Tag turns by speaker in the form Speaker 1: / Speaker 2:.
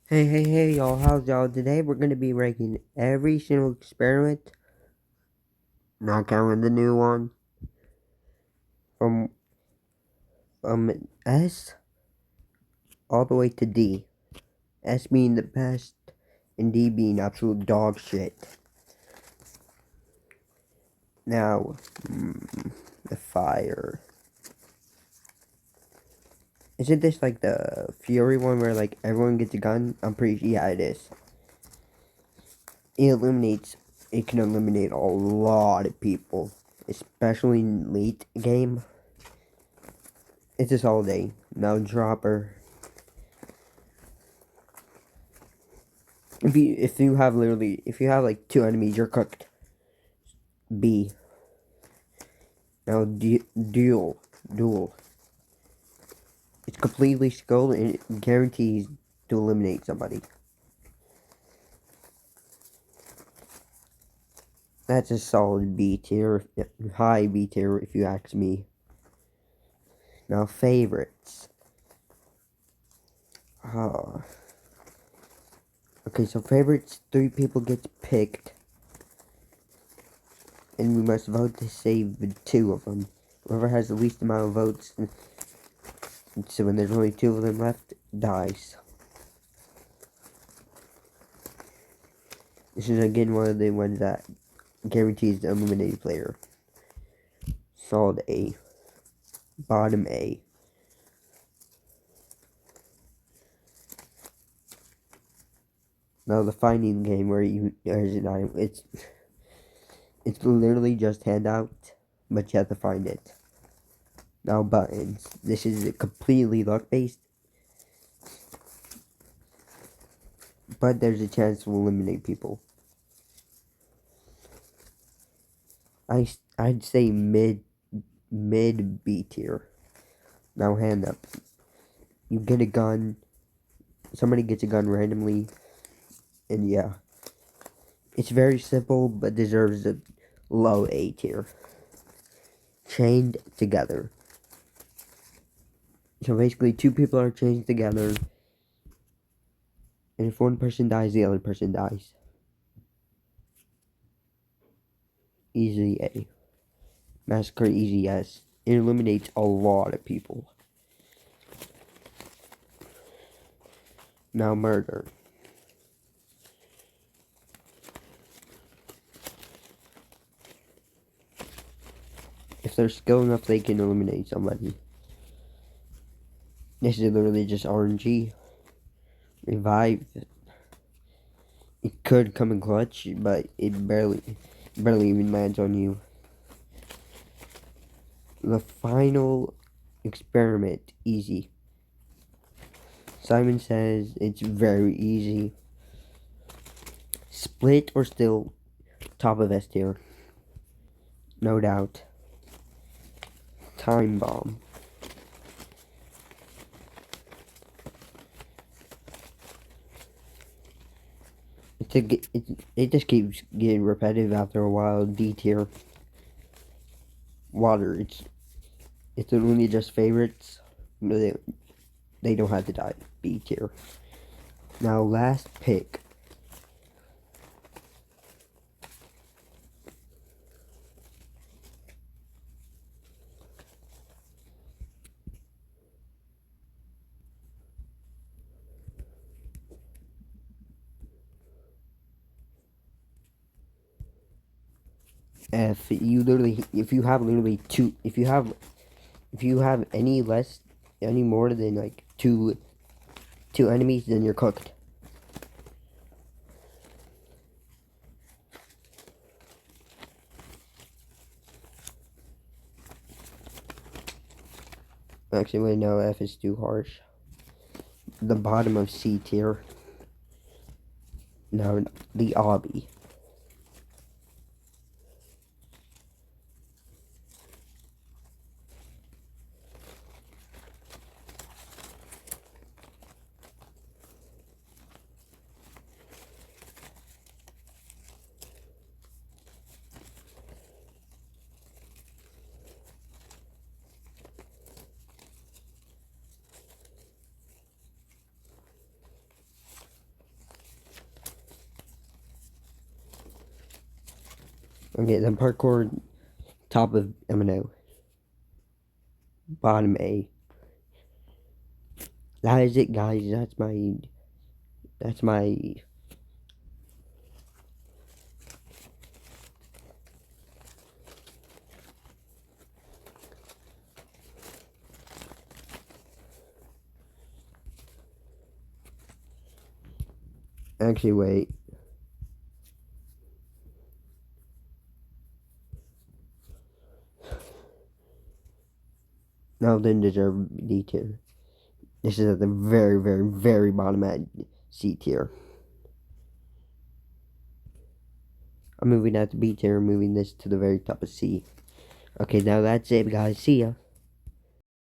Speaker 1: Hey, y'all, how's y'all? Today we're going to be ranking every single experiment, not counting the new one, from S all the way to D. S being the best, and D being absolute dog shit. Now, the fire. Isn't this like the Fury one where like everyone gets a gun? I'm pretty sure, yeah, it is. It can eliminate a lot of people, especially in late game. It's just all day. No dropper. If you have like two enemies, you're cooked. B. Now duel. It's completely skilled and it guarantees to eliminate somebody. That's a solid B tier, high B tier if you ask me. Now favorites. Uh, okay, so favorites, 3 people get picked. And we must vote to save 2 of them. Whoever has the least amount of votes, so when there's only 2 of them left, dies. This is again one of the ones that guarantees the eliminated player. Solid A. Bottom A. Now the finding game where it's literally just handout, but you have to find it. Now buttons. This is completely luck based, but there's a chance to eliminate people. I'd say mid B tier. Now hand up. You get a gun. Somebody gets a gun randomly, and yeah, it's very simple, but deserves a low A tier. Chained together. So basically, 2 people are chained together, and if one person dies, the other person dies. Easy A. Massacre easy S. It eliminates a lot of people. Now murder. If they're skilled enough, they can eliminate somebody. This is literally just RNG. Revive. It could come in clutch, but it barely even lands on you. The final experiment, easy. Simon says it's very easy. Split or still top of S tier. No doubt. Time bomb. It just keeps getting repetitive after a while. D tier. Water. It's literally just favorites. They don't have to die. B tier. Now last pick. If you have literally two, if you have any more than like two enemies, then you're cooked. Actually, wait, no, F is too harsh. The bottom of C tier. No, the obby. Okay, then parkour, top of M&O, bottom A. That is it, guys. That's my actually wait. No, didn't deserve D tier. This is at the very, very, very bottom at C tier. I'm moving that to B tier, moving this to the very top of C. Okay, now that's it, guys. See ya.